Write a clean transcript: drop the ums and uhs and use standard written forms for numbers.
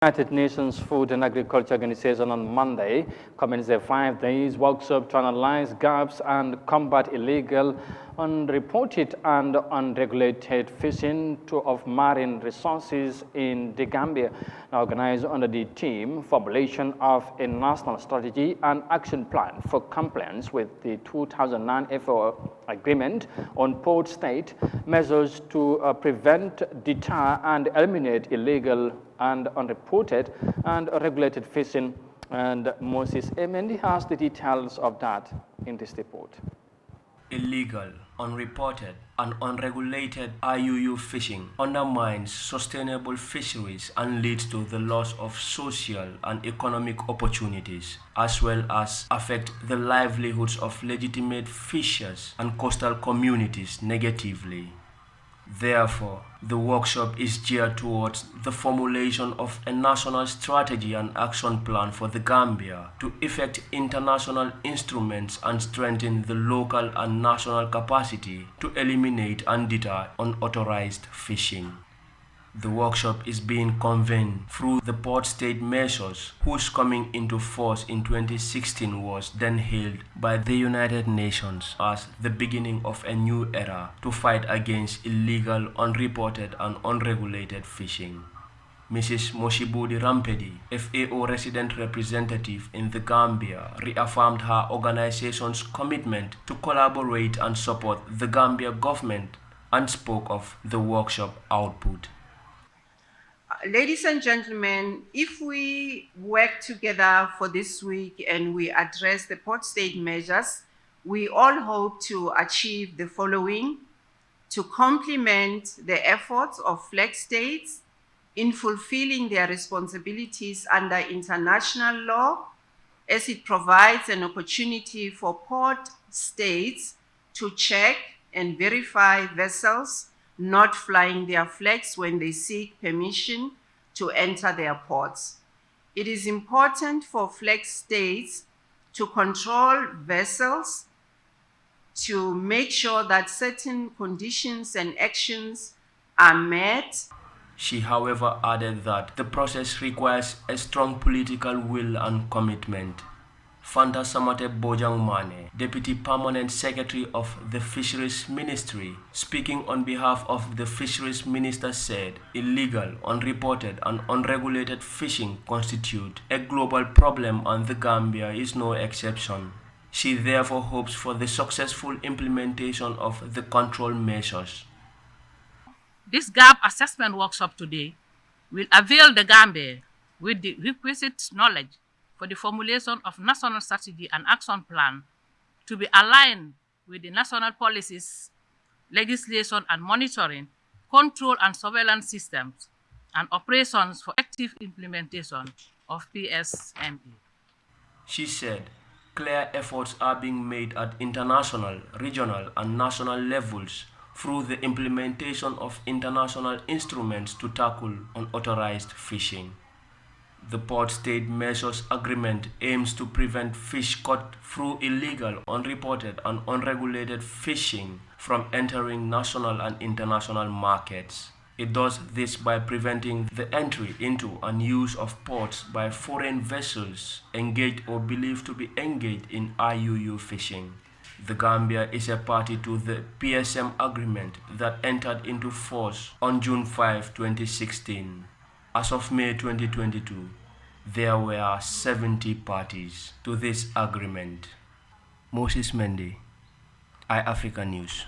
United Nations Food and Agriculture Organization on Monday commenced a 5-day workshop to analyze gaps and combat illegal, unreported and unregulated fishing of marine resources in the Gambia, organized under the theme Formulation of a National Strategy and Action Plan for Compliance with the 2009 FAO Agreement on Port State Measures to prevent, deter, and eliminate illegal and unreported and regulated fishing. And Moses Emendi has the details of that in this report. Illegal, unreported, and unregulated IUU fishing undermines sustainable fisheries and leads to the loss of social and economic opportunities, as well as affect the livelihoods of legitimate fishers and coastal communities negatively. Therefore, the workshop is geared towards the formulation of a national strategy and action plan for the Gambia to effect international instruments and strengthen the local and national capacity to eliminate and deter unauthorized fishing. The workshop is being convened through the Port State Measures, whose coming into force in 2016 was then hailed by the United Nations as the beginning of a new era to fight against illegal, unreported and unregulated fishing. Mrs. Moshibudi Rampedi, FAO resident representative in the Gambia, reaffirmed her organization's commitment to collaborate and support the Gambia government and spoke of the workshop output. Ladies and gentlemen, if we work together for this week and we address the Port State measures, we all hope to achieve the following: to complement the efforts of flag states in fulfilling their responsibilities under international law, as it provides an opportunity for port states to check and verify vessels not flying their flags when they seek permission to enter their ports. It is important for flag states to control vessels to make sure that certain conditions and actions are met. She, however, added that the process requires a strong political will and commitment. Fanta Samate Bojangmane, Deputy Permanent Secretary of the Fisheries Ministry, speaking on behalf of the Fisheries Minister, said illegal, unreported and unregulated fishing constitute a global problem and the Gambia is no exception. She therefore hopes for the successful implementation of the control measures. This gap assessment workshop today will avail the Gambia with the requisite knowledge for the formulation of national strategy and action plan to be aligned with the national policies, legislation and monitoring, control and surveillance systems, and operations for active implementation of PSME. She said clear efforts are being made at international, regional, and national levels through the implementation of international instruments to tackle unauthorized fishing. The Port State Measures Agreement aims to prevent fish caught through illegal, unreported, and unregulated fishing from entering national and international markets. It does this by preventing the entry into and use of ports by foreign vessels engaged or believed to be engaged in IUU fishing. The Gambia is a party to the PSM agreement that entered into force on June 5, 2016. As of May 2022, there were 70 parties to this agreement. Moses Mendy, Eyeafrica News.